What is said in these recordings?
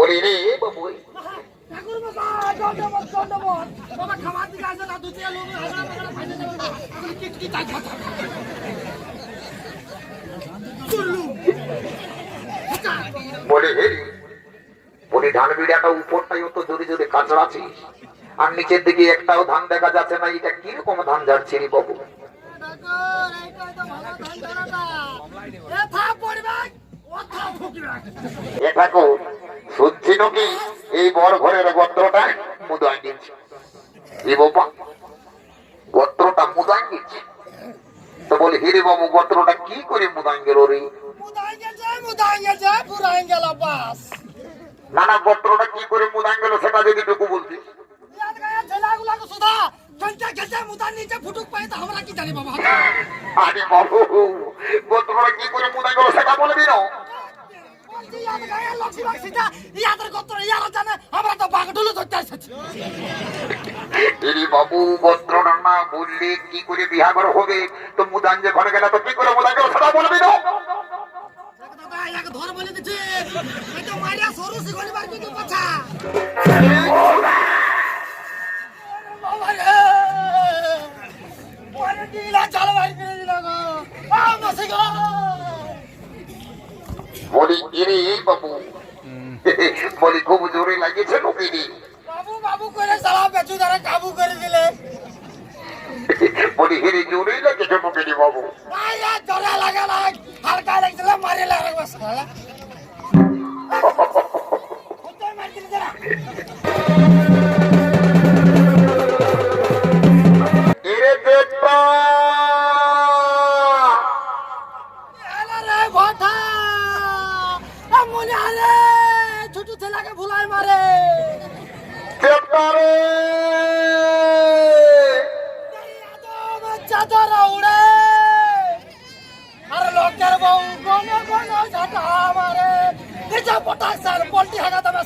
বলি রে বাবু বলে হে বলি ধান বিড়াটা উপরটাই তো জোরে জোরে কাঁচড়াছিস আর নিচের দিকে একটাও ধান দেখা যাচ্ছে না, এটা কিরকম ধান যাচ্ছে রে বাবু? এটাকে শুনছি নাকি এই বড় ঘরের গোত্রটা মুদাই দিচ্ছে, এ বাবা গোত্রটা মুদাই দিচ্ছে। তো বলি হিরে বাবু গোত্রটা কি করে মুদাই গেল রে? না না গোত্রটা কি করে মুদাই গেল সেটা যদি টুকু বলতিস। আরে বাবু গোত্রটা কি করে মুদাই গেল সেটা বলবি না? বাবু গোত্রটা না বললে কি করে বিহাঘর হবে? তো মুদান যে ঘরে গেলে তো কি করে মুদাই গেল সেটা বলবি না? ধর বলে দিচ্ছে বলি এরে এই বাবু বলি খুব জোরে লাগিয়েছে লোকেরই বাবু বাবু করে সালা বেচু দ্বারা কাবু করে দিলে বলি হেরে জোরে লাগিয়েছে লোকেরই বাবু জোরে লাগা লাগ হালকা লাগছিল মারে লাগবে সালা এরে দেখবা ছোট ছেলেকে ভুলাই মারে চাদর উড়ে আর লোকের বউ গনে গনে ঝাঁটা মারে নিজে পটাক সার পল্টি হাগা দেবে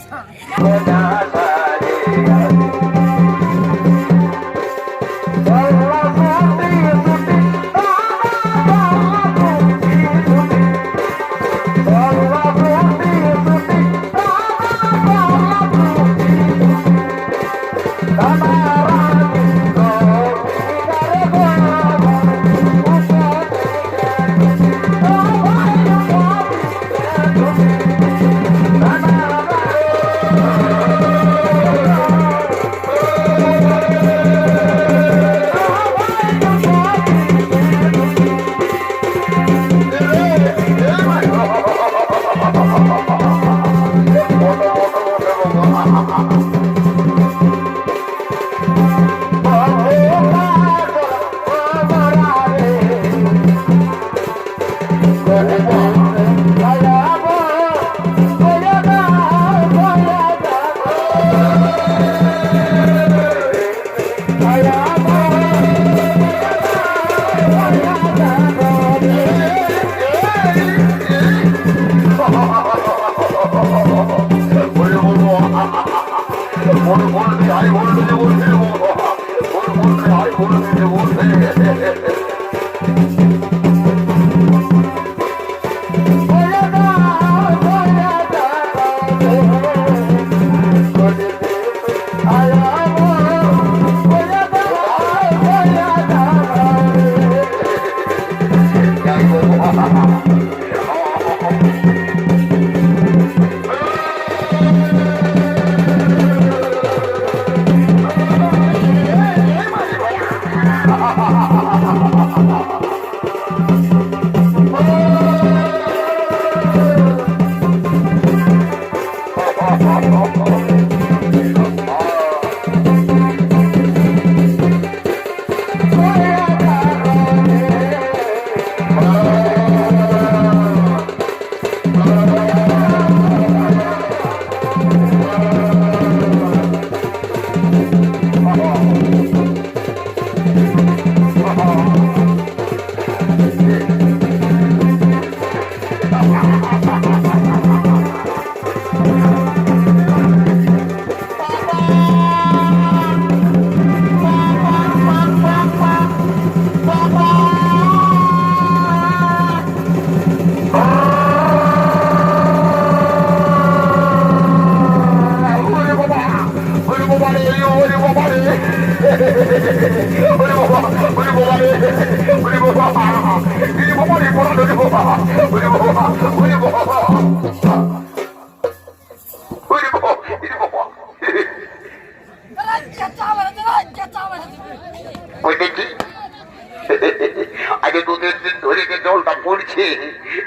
বলছি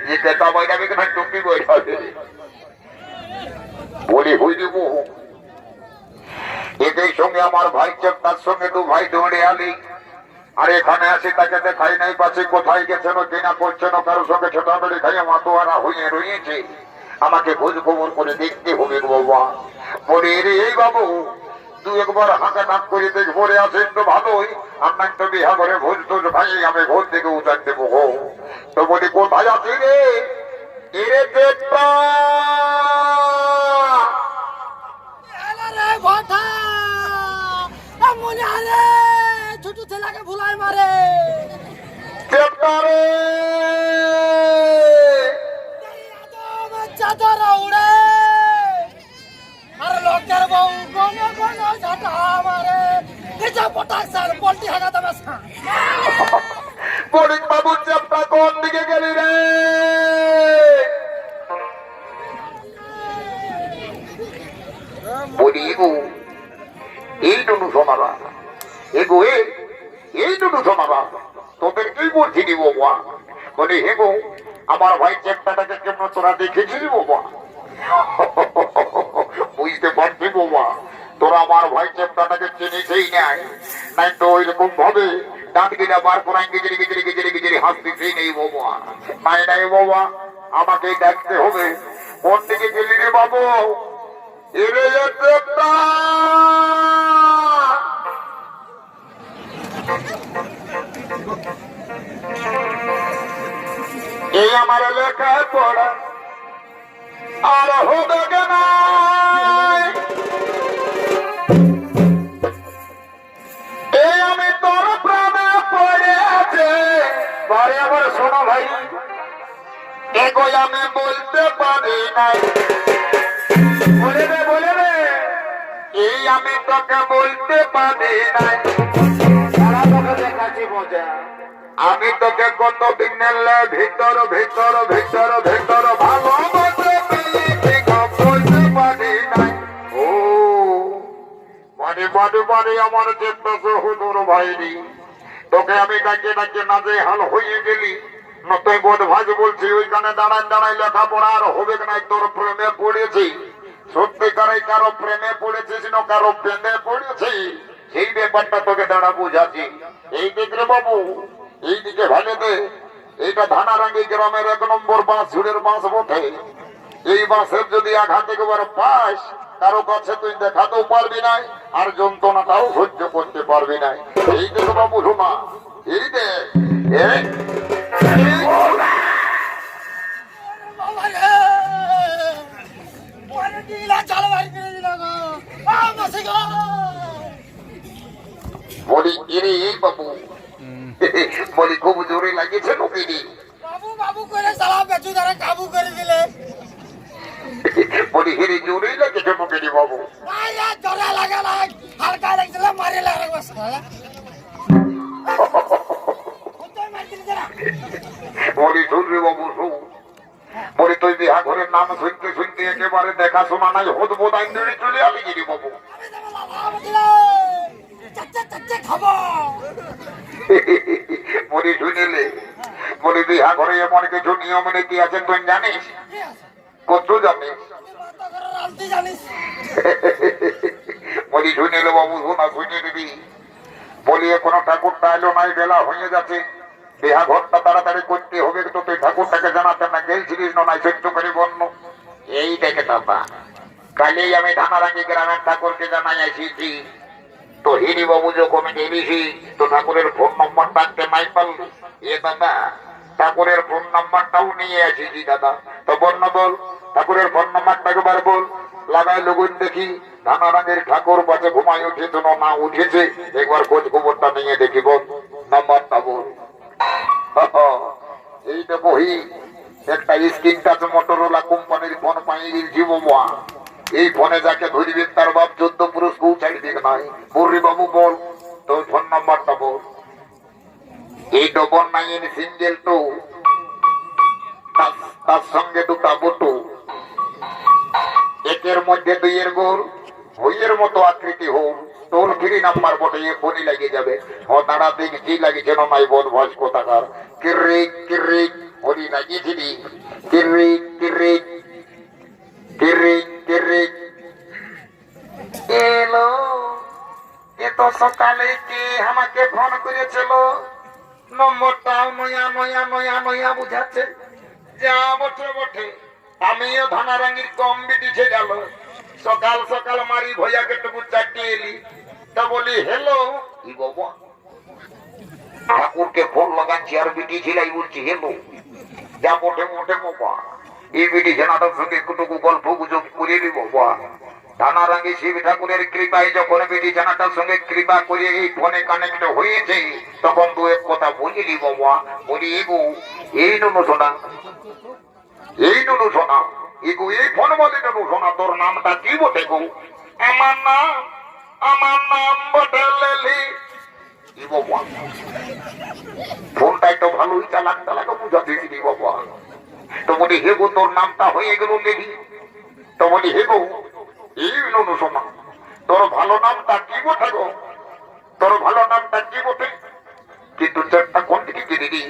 যে কেতা বাইরাবে কেন টুপি বইটাবে বলি হই দেবো এদের সঙ্গে আমার ভাই তার সঙ্গে দু ভাই দৌড়ে আলি আর এখানে আসি তাকে দেখাই নাই পাশে কোথায় গেছেন কিনা করছেন কারোর সঙ্গে ছোট বেড়ে খাইয়ে মাতোয়ারা হয়ে রয়েছে আমাকে খোঁজ খবর করে দেখতে হবে বাবা বলি রে এই বাবু তুই একবার হাঁকা নাক করে দেখ পরে আসেন তো ভালোই আপনার তো বিহা করে ভোজ তোর ভাই আমি ভোজ থেকে উঠান দেবো গো তো বলি কোথায় আছি রে এরে দেখবা ভটা মনে আরে ছোট ছেলেকে ভুলাই মারে চেপ্টারে চাদর উড়ে আর লোকের বউ গনে গনে ঝাঁটা মারে নিচে পটাক স্যার পল্টি হাগা দেবে পরিক বাবু চেপটা কোন দিকে গেলি রে বলি এগো এই টুটু শোনাবা এগো এই টুটু শোনাবা তোদের কি বলছি নি বাবা বলি হেগো আমার ভাই চেপটাটাকে কেমন তোরা দেখেছিলি বাবা বুঝতে পারছি বাবা তোরা আমার ভাই চেপটাটাকে চিনিসেই নাই নাই তো ওইরকম ভাবে দাঁত গিলা বার করাই গিজরি গিজরি গিজরি গিজরি হাসতেছেই নেই বাবা নাই নাই বাবা আমাকে দেখতে হবে কোন দিকে গেলি রে বাবু এরে চেপটা এই আমার লেখা পড়া আর হবে না এই আমি তোর প্রাণে পড়ে আছে বারে আমার শোনো ভাই এগো আমি বলতে পারি নাই বলে রে এই আমি তোকে বলতে পারি নাই সারা তোকে দেখাচ্ছি মজা আমি তোকে কত দিনের ভিতর ভিতর ভিতর ভিতর ভালোবাসে বলতে পারি নাই ও মানে বাড়ি বাড়ি আমার চেষ্টা সহদুর ভাইরি তোকে আমি ডাকে ডাকে না যে হাল হয়ে গেলি নতুন বোধ ভাজ বলছি ওইখানে দাঁড়ায় দাঁড়ায় লেখাপড়া আর হবে নাই তোর প্রেমে পড়েছি সত্যিকারে কারো প্রেমে পড়েছিস না কারো প্রেমে পড়েছি সেই ব্যাপারটা তোকে দাঁড়া বুঝাচ্ছি এই দেখরে বাবু এইদিকে ভালো দে এইটা ধানারাঙ্গি গ্রামের 1 নম্বর বাস ঝুড়ের বাস বটে এই বাসের যদি আঘাত একবার পাস কারো কাছে তুই দেখাতেও পারবি নাই আর যন্ত্রণাটাও সহ্য করতে পারবি নাই এই দেখো বাবু শোনা এই দে বলি এরে এই বাবু বলি খুব জোরে লাগিয়েছে নকিনি বাবু বাবু করে সালা বেচু ধরে কাবু করে দিলে বলি হেরে জোরেই লাগিয়েছে নকিনি বাবু আরে জোরে লাগা না হালকা লাগছিল মারি লাগে বস বলি শুনবি বাবু শুন বলি তুই বিহা ঘরের নাম শুনতে শুনতে একেবারে দেখাশোনা নাই হদ বোধাই নেড়ে চলে আলি গিরি বাবু বলি শুনিলে বলি বিহা ঘরে এমন কিছু নিয়ম নীতি আছে তুই জানিস কত জানিস বলি শুনিলে বাবু শোনা শুনে দিবি বলি এখনো ঠাকুরটা এলো নাই বেলা হয়ে যাচ্ছে বিহা ঘরটা তাড়াতাড়ি করতে হবে তো তুই ঠাকুরটাকে জানাতে না গেছিলিস না নাই সত্য করে বন্য এই দেখে দাদা কালি আমি ধানারাঙ্গি গ্রামের ঠাকুরকে জানাই আসিছি তো হিরি বাবু যখন এনেছি তো ঠাকুরের ফোন নম্বর ডাকতে নাই পারলি এ দাদা ঠাকুরের ফোন নাম্বারটাও নিয়ে আসিছি দাদা তো বন্য বল ঠাকুরের ফোন নাম্বারটা একবার বল লাগাই লগুন দেখি ধানারাঙ্গির ঠাকুর পাশে ঘুমাই উঠেছে না উঠেছে একবার খোঁজ খবরটা নিয়ে দেখি বল নাম্বারটা বল এই দেখো একটা স্ক্রিন টাচ মোটরোলা কোম্পানির ফোন পাই গেছি বাবা এই ফোনে যাকে ধরবে তার বাপ 14 পুরুষ কেউ ছাড়ি দিক নাই মুররি বাবু বল তোর ফোন নাম্বারটা বল 899 সিঙ্গেল 2 তার সঙ্গে দুটা বটু একের মধ্যে 2 এর গোল হইয়ের মতো আকৃতি হোক টোল ফ্রি নাম্বার বটে ফোনই লাগিয়ে যাবে ও তারা দেখছি লাগিয়েছে না নাই বোধ ভজ কোথাকার কিরিক কিরিক বলি লাগিয়েছিলি কিরি কিরি কিরি কিরি এলো। এত সকালে কে আমাকে ফোন করেছিল? নম্বরটা নয়া নয়া নয়া নয়া বুঝাচ্ছে। যা বটে বটে, আমিও ধানারাঙ্গির কম বিটিছে গেল। সকাল সকাল মারি ভইয়াকে টুকু চাটিয়ে এলি। তা বলি হেলো। কি বাবা, ঠাকুরকে ফোন লাগাচ্ছি আর বিটি ছিলাই বলছি হেলো। যা বটে মোটে বাবা, এই বিটি ছেনাটার সঙ্গে একটুকু গল্প গুজব করে নি বাবা। ধানারাঙ্গি শিব ঠাকুরের কৃপায় যখন বিটি ছেনাটার সঙ্গে কৃপা করে এই ফোনে কানেক্ট হয়েছে, তখন দু এক কথা বুঝলি বাবা। বলি এগো এই নুনু শোনা, এই নুনু শোনা, এগো এই ফোন বলে নুনু শোনা, তোর নামটা কি বটে গো? আমার নাম বটে লেলি। কি বাবা, ফোনটা একটু ভালোই চালাক চালাক বুঝা দিয়েছিলি বাবা। তো বলি হে গো তোর নামটা হয়ে গেল লেলি। তো বলি হে গো এই নুনু শোনা, তোর ভালো নামটা কি বটে গো? তোর ভালো নামটা কি বটে? কিন্তু চেপটা কোন দিকে কিনে দি?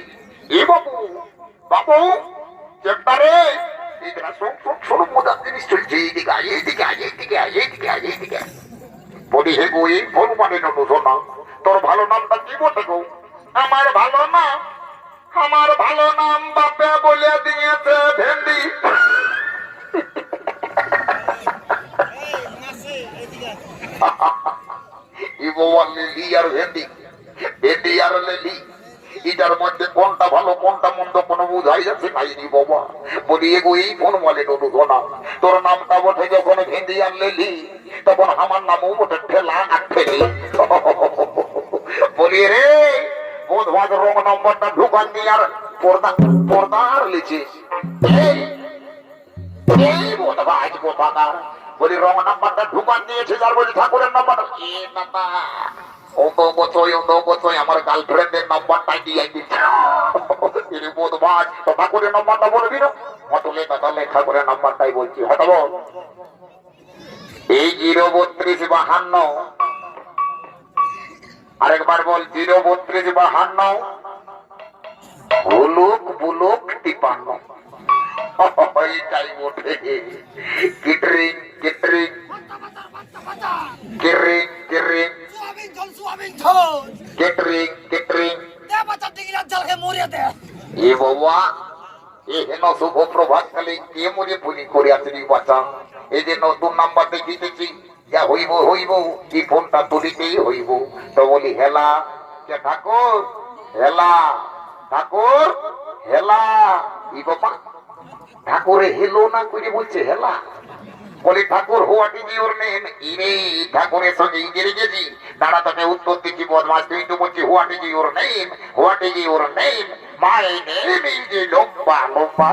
এ বাবু, বাবু চেপটা রে, এইদিকে শোনো মজার জিনিস চলছে, এইদিকে আয়, এইদিকে আয়, এইদিকে আয়, এইদিকে আয়, এইদিকে আয়। বলি হে গো এই ফোন মানে নুনু শোনা, তোর ভালো নামটা কি বটে গো? আমার ভালো নাম, আমার ভালো নাম বাপে বলে দিয়েছে ভেন্ডি। লিলি আর ভেন্ডি, ভেন্ডি আর লিলি, এটার মধ্যে কোনটা ভালো কোনটা মন্দ কোনো বুঝাই যাচ্ছে নাইনি বাবা। বলি এগো এই ফোন বলে নুনু শোনা, তোর নামটা বটে যখন ভেন্ডি আর লিলি, তখন আমার নামও বটে ঠেলা আর ঠেলি। বলি রে বোধ ভাগ রং নম্বরটা ঢুকান দিয়ে আর পর্দা পর্দা আর লিছিস। বোধ ভাজ কোথাকার, বলি রং নাম্বারটা ঢুকান দিয়েছে আর বলি ঠাকুরের নাম্বারটা এ বাবা অত বছর আমার গার্লফ্রেন্ডের নাম্বারটাই দিয়ে দিচ্ছে। বোধ ভাজ তো ঠাকুরের নাম্বারটা বলবি না? হটলে তাহলে ঠাকুরের নাম্বারটাই বলছি। হয়তো বল এই 03252, আরেকবার বল 03252 বুলুক বুলুক 53। এইটাই বটে। কিটরিং কিটরিং কিরিং কিরিং কিটরিং কিটরিং। এ বাবা, এ হেন শুভ প্রভাত কালে কে মরে পুলি করে আসলি বাচ্চা। এই যে নতুন নাম্বার দেখিতেছি, যা হইব হইব, এই ফোনটা তুলিতেই হইব। তো বলি হেলা কে ঠাকুর, হেলা ঠাকুর, হেলা। ই বাবা, ঠাকুরে হেলো না করে বলছে হেলা। বলি ঠাকুর হোয়াট ইজ ইউর নেম? ইরে ঠাকুরের সঙ্গে ইংরেজি গেছি, দাঁড়া তোকে উত্তর দিচ্ছি বদমাস। তুই তো বলছি what is your name, what is your name? My name is লম্বা লম্বা।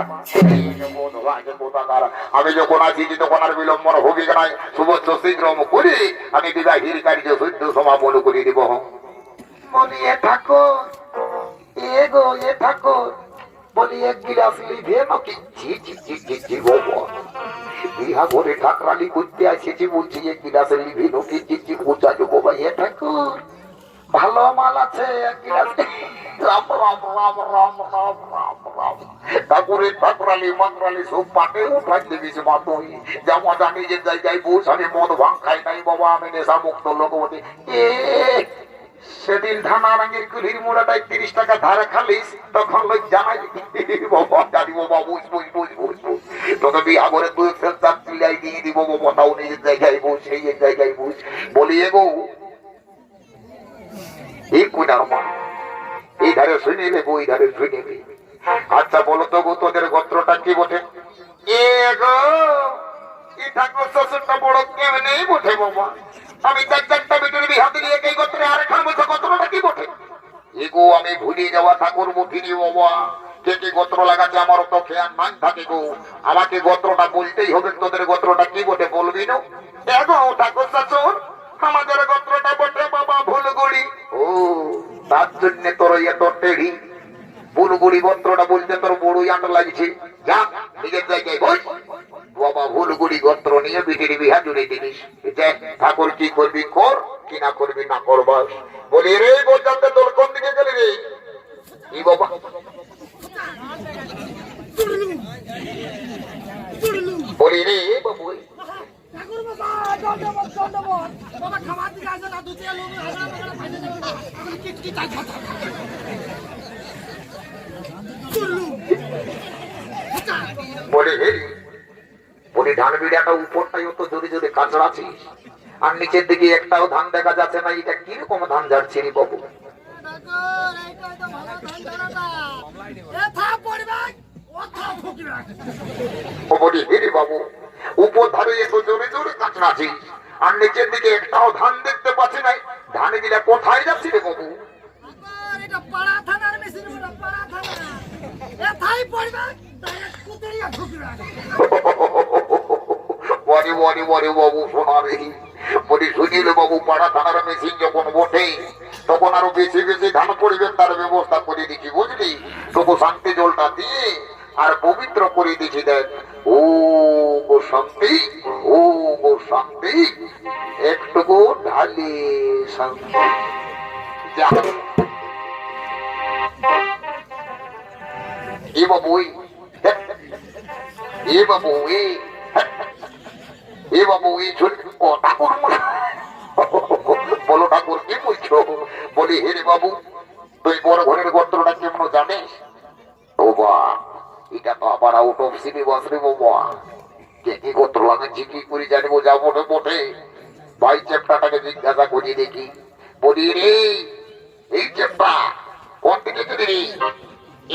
আমি যখন আসিছি তখন আর বিলম্বন হবে নাই, শুভচ্ছ শীঘ্র করি আমি বিবাহীর কার্য সূর্য সমাপন করে দিব। বলি এ ঠাকুর, এ গো এ ঠাকুর, বলি এক গিলাস লিভে নাকি? বিহা করে ঠাকরালি করতে আসেছি, বলছি এক গিলাস লিভে নাকি? পূজা যাবো ভাই। এ ঠাকুর ভালো মাল আছে এক গিলাস। রাম রাম রাম রাম রাম রাম রাম। ঠাকুরের ঠাকরালি মাকরালি সব পাটে উঠাই দেবিস মাতই। যেমন আমি যে জায়গায় বস, আমি মদ ভাঙ খাই নাই বাবা, আমি নেশা মুক্ত লোক বটে। সেদিন ধানারাঙ্গির কুলির মোড়াটাই 30 টাকা ধারে খালিস, তখন লোক জানাই বাবা জানি বাবা বুঝ বুঝ বুঝ বুঝ বুঝ। তোকে বিহা করে 2 ফেলতার চিলাই দিয়ে দিব বাবা, তাও নিজের জায়গায় বুঝ, সেই জায়গায় বুঝ। বলি এগো এই কুইনার মা, এই ধারে শুনে নেবো, ওই ধারে শুনে নেবে। আচ্ছা বলো তো গো, তোদের গোত্রটা কি বটে? এ গো এই ঠাকুর শ্বশুরটা বড় কেমনে বটে বাবা? আমি 4-4টা বেটির বিহা দিলি, একই গোত্রে আর এখন বলছো গোত্রটা কি বটে? এগো আমি ভুলে যাওয়া ঠাকুর মুঠিনি বাবা, কে কি গোত্র লাগাচ্ছে আমার তো খেয়াল নাই থাকে গো। আমাকে গোত্রটা বলতেই হবে। তোদের গোত্রটা কি বটে বলবি না? এগো ঠাকুর শ্বশুর, আমাদের গোত্রটা বটে বাবা ভুলগুড়ি। ও তার জন্য তোর এত টেড়ি। ভুলগুড়ি গোত্রটা বলতে তোর বড়ই আট লাগছে। যা নিজের জায়গায় বল বাবা, ভুলগুড়ি গোত্র নিয়ে বিটির বিহা জুড়ে দিনিস। ঠাকুর কি করবি কর, কি না করবি না করবাস। বলি রে বোঝাতে তোর কোন দিকে গেলি রে? কি বাবা বলি রে বাবু ঠাকুর মশাই দণ্ডবত দণ্ডবত বাবা খাবার দিকে আসে না দুটিয়া লোক হাজার টাকা ফাইতে দেবে না আমি কি তাই কথা চুল্লু বলি হে বলি ধান বিড়াটা উপরটাই তো জোরে জোরে কাঁচড়াছিস আর নিচের দিকে একটাও ধান দেখা যাচ্ছে না, এটা কিরকম ধান ঝাড়ছি রে বাবু? ও বলি হে রে বাবু, উপর ধারে এত জোরে জোরে কাঁচড়াছিস আর নিচের দিকে একটাও ধান দেখতে পাচ্ছি না, ধান গিলা কোথায় যাচ্ছি রে বাবু? এটা পাড়া থানার মেশিন বড় পাড়া থানা এথাই পড়বে তাই কুতেরিয়া ঢুকবে বলি বলি বলি বাবু শোনা রে বলি শুনিলে বাবু, পাড়া থানার মেশিন যখন বটে তখন আরো বেশি বেশি ধান পরিবেন তার ব্যবস্থা করে দিচ্ছি বুঝলি, তবু শান্তি জলটা দিয়ে আর পবিত্র করে দিচ্ছি। দেখ ও গো শান্তি, ও গো শান্তি, একটুকু ঢালি শান্তি যা এ বাবু এ বাবু এ বাবু এই ঠাকুর বলো ঠাকুর কি বলছো? বলি হে রে বাবু, তুই বড় ঘরের গোত্রটা কেমন জানিস? ও বা এটা তো আবার আউট অফ সিলেবাস রে বাবা, কে কি গোত্র লাগাচ্ছি কি করে জানিবো? যা বটে বটে ভাই চ্যাপ্টাটাকে জিজ্ঞাসা করি দেখি। বলি রে এই চ্যাপ্টা কোন দিকে চলি রে?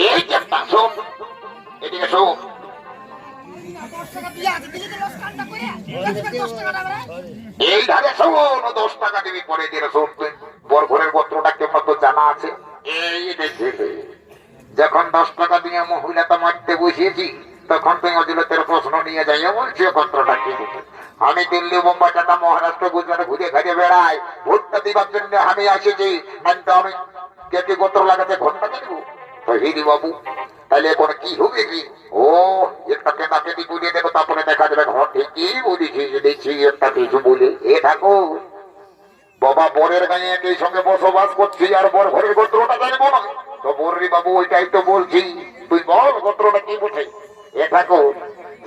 এই চ্যাপ্টা শোন, এদিকে শোন। এই ধারে শোন, 10 টাকা দিবি পরে দিয়ে শোন। বর ঘরের গোত্রটা কেমন তো জানা আছে? এই দেখে যখন 10 টাকা দিয়ে মহিলাটা মারতে বসিয়েছি তখন তুই অজিলতের প্রশ্ন নিয়ে যাই বলছি গোত্রটা কি? আমি দিল্লি বোম্বাই টাটা মহারাষ্ট্র গুজরাট ঘুরে ঘুরে বেড়াই, ভোটটা দিবার জন্য আমি আসেছি, কিন্তু আমি কে কি গোত্র লাগাতে ঘন্টা দেবো? তো হিরি বাবু তাহলে এখন কি হবে কি? ও একটা কেনাকেটি বুঝিয়ে দেবো, তারপরে দেখা যাবে ঘর ঠিকই বলেছি দেখছি একটা কিছু বলে। এ ঠাকুর বাবা বরের গায়ে একই সঙ্গে বসবাস করছি আর বর ঘরের গোত্রটা জানবো না? তো বর্রি বাবু ওইটাই তো বলছি, তুই বল গোত্রটা কি বলছে? এ ঠাকুর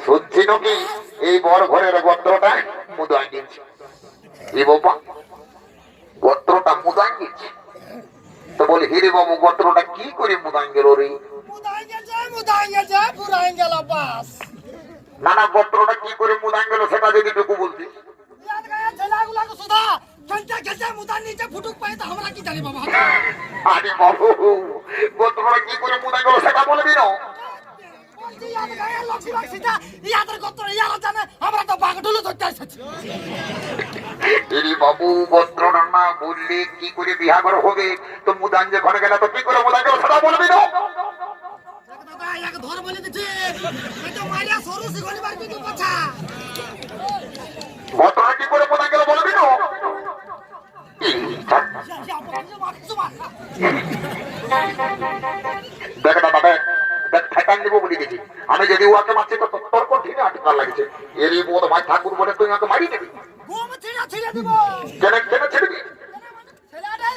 শুনছি নাকি এই বর ঘরের গোত্রটা মুদাই দিচ্ছে? এ বাবা গোত্রটা মুদাই দিচ্ছে? তো বলি হিরে বাবু গোত্রটা কি করে মুদাই গেল রে? না না গোত্রটা কি করে মুদাই গেল সেটা যদি টুকু বলছি। আরে বাবু গোত্রটা কি করে মুদাই গেল সেটা বলবি না? বাবু গোত্রটা না বললে কি করে বিহাঘর হবে? তো মুদান যে ঘরে গেলে তো কি করে মুদাই গেল সেটা বলবি না? ঘটনা কি করে মুদাই গেল বলবি না? দেখ না দেখ দেখ ঠেকান দিব বলে দিচ্ছি, আমি যদি ওকে মারছি তো তোর কঠিন আটকার লাগছে। এরই বোধ ভাই ঠাকুর বলে তুই আমাকে মারি দিবি? কেন কেন ছেড়বি?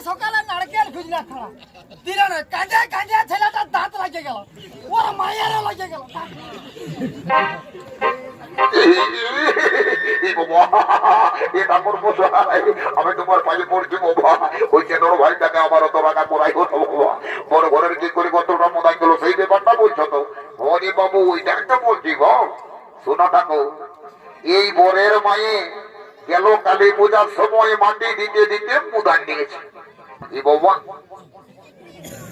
সকালে নারকেল খুঁজলা খাড়া দিলে না কাঁদে কাঁদে ছেলেটার দাঁত লাগে গেল, ওর মায়েরও লাগে গেল। আমি তোমার পায়ে পড়ছি বাবা, ওই চেতর ভাইটাকে আমার অত রাখা করাই হতো বাবা। বড় ঘরের কি করে কতটা মোদাই গেল সেই ব্যাপারটা বলছো তো? হরে বাবু ওইটা একটা বলছি বল। শোনো ঠাকুর, এই বরের মায়ে গেল কালী পূজার সময় মাটি দিতে দিতে মুদান নিয়েছে এই বাবা।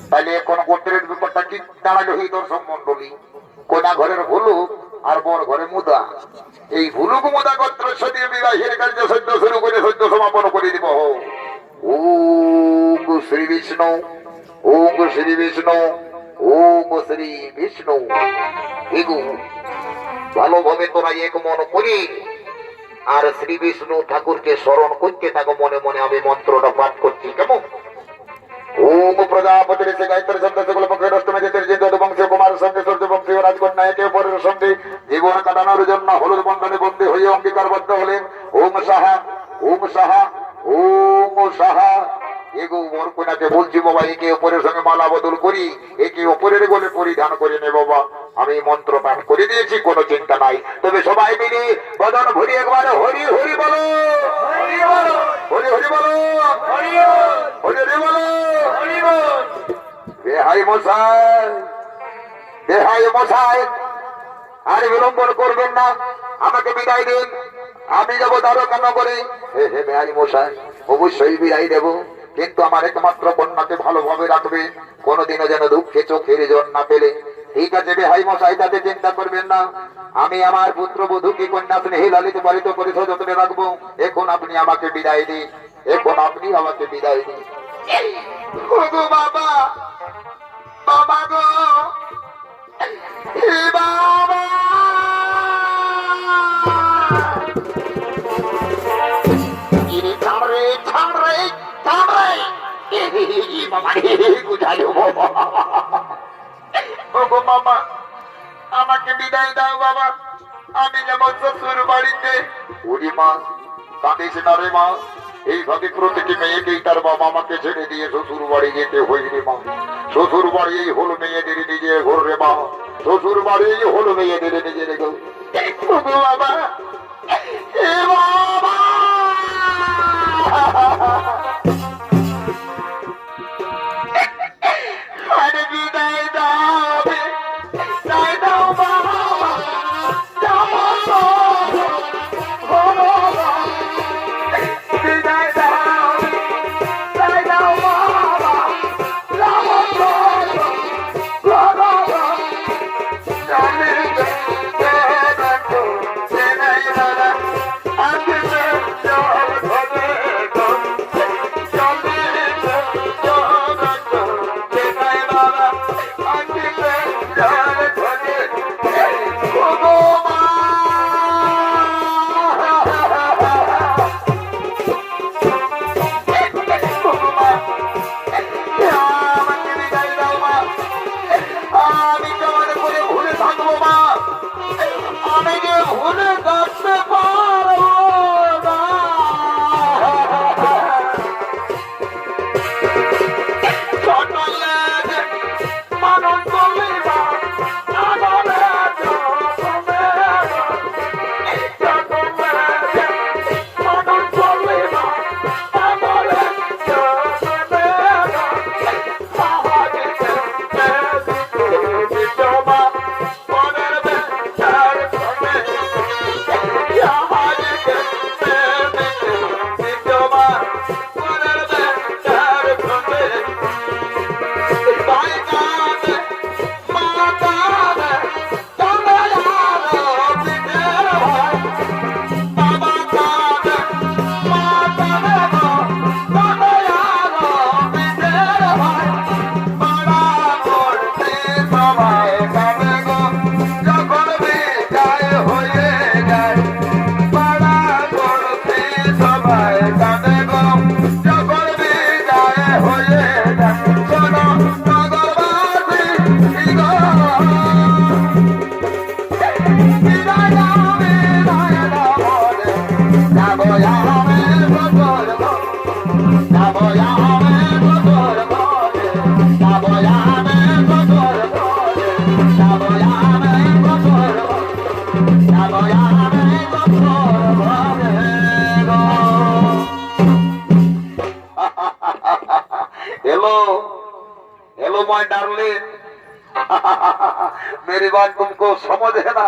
তাহলে এখন গোত্রের ব্যাপারটা কি দাঁড়ালো? এই দর্শক মন্ডলী, কোনা ঘরের ভুলুক আর বর ঘরে মুদা, এই ভুলুক মুদা গোত্র সদী বিবাহের কার্য সদ্য শুরু করে সদ্য সমাপন করে দিব। ওম শ্রী বিষ্ণু, ওম শ্রী বিষ্ণু, ওম শ্রী বিষ্ণু। এগো ভালোভাবে তোরা এক মন করি আর শ্রী বিষ্ণু ঠাকুরকে স্মরণ করতে থাকো মনে মনে। আমি মন্ত্রটা পাঠ করছি কেমন? ওম প্রজাপতি ঋষি গায়ত্রী ছন্দ সকল পক্ষের অষ্টমী জাতির জিন্দ বংশীয় কুমার সঙ্গে সূর্য বংশীয় রাজকন্যা একে অপরের সঙ্গে জীবন কাটানোর জন্য হলুদ বন্ধনে বন্দী হয়ে অঙ্গীকারবদ্ধ হলেন। ওম সাহা, ওম সাহা, ওম সাহা, এগো বর কন্যাকে বলছি বাবা, একে অপরের সঙ্গে মালা বদল করি, একে অপরের বলে পরিধান করে নে বাবা। আমি মন্ত্র পাঠ করে দিয়েছি, কোনো চিন্তা নাই। তবে সবাই মিলে বদন ভরি একবার হরি হরি বলো, হরি বলো, হরি হরি বলো, হরি হরি বলো, হরি বল। বেহাই মশাই, বেহাই মশাই, আর বিলম্বন করবেন না, আমাকে বিদায় দিন। আমি যাবো দ্বারকা নগরে। হে হে বেহাই মশাই, অবশ্যই বিদায় দেব, কিন্তু আমার একমাত্র কন্যাকে ভালোভাবে রাখবে, কোনোদিনও যেন দুঃখে চোখের জল না পেলে। ঠিক আছে বেহাই মশাই, তাতে চিন্তা করবেন না। আমি আমার পুত্র বধূকে কন্যা স্নেহে লালিত পালিত করে সযত্নে রাখবো। এখন আপনি আমাকে বিদায় দিন, এখন আপনি আমাকে বিদায় দিন। ওগো বাবা, বাবা গো, হে বাবা, ছাড়রে ছাড়রে ছাড়রে, বাবা বুঝাইও বাবা। ওগো বাবা, আমাকে বিদায় দাও বাবা, আমি যাবো শ্বশুর বাড়িতে। ওরে মা, কাঁদিস না রে মা, এইভাবে প্রতিটি মেয়েকেই তার বাবা আমাকে ছেড়ে দিয়ে শ্বশুর বাড়ি যেতে হয় রে মা। শ্বশুর বাড়ি হলো মেয়েদের নিজের ঘর রে মা, শ্বশুর বাড়ি হলো মেয়েদের নিজের ঘর। ওগো বাবা, এ বাবা, আরে বিদায় দাও, বিদায় দাও বাবা, যাবো তো, ও বাবা, বিদায় দাও, বিদায় দাও বাবা, যাবো তো, ও বাবা, চলে যাবো, চেনাই দাদা, আজকে চল ঘরে গো, চলে যাবো, চেনাই দাদা, আজকে চল ঘরে, ও বাবা। আমাকে বিদায় দাও মা, আমি কেমন করে ভুলে থাকবো মা, আমি যে ভুলে থাকতে পারবো না। ছোট লেগে মানুষ বললি মা, আদরে জন্মে মা। ছোট লেগে মানুষ বললি মা, আদরে জন্মে মা। সাহায্যে দিত মা, মনের বেচার করে। সাহায্যে দিত মা, মনের বেচার করে। ভাই কাঁদে, মা কাঁদে, তবে আরো বিটের ভাই। বাবা কাঁদে, মা কাঁদে গো, তবে আরো বিটের ভাই। পাড়া করতে সবাই কাঁদে গো, যখন বিদায় হয়ে যায়। পাড়া করতে সবাই কাঁদে গো, যখন বিদায় হয়ে যায়। শোনো নগরবাসী গো, বিদায় দাও, বিদায় দাও বলে, যাবো আমি শ্বশুর ঘরে, যাবো আমি শ্বশুর ঘরে, যাবো আমি শ্বশুর ঘরে, যাবো আমি শ্বশুর ঘরে, যাবো আমি শ্বশুর ঘরে গো। हेलो हेलो माय डार्लिंग, मेरी बात तुमको समझ है ना?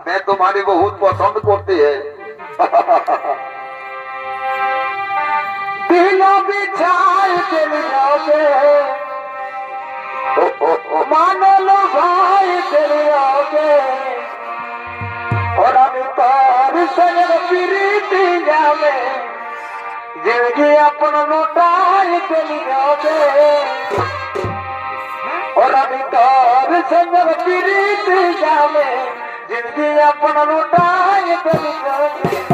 मैं तुम्हारी बहुत पसंद करती है। दिलो बिछाए चल जाओगे, मान लो भाई चल जाओगे, और अभी तार सजन प्रीति जावे, जिंदगी अपना लौटाए चली जाओगे, और अभी तार सजन प्रीति जावे, जिंदगी अपना लौटाए चली जाओगे।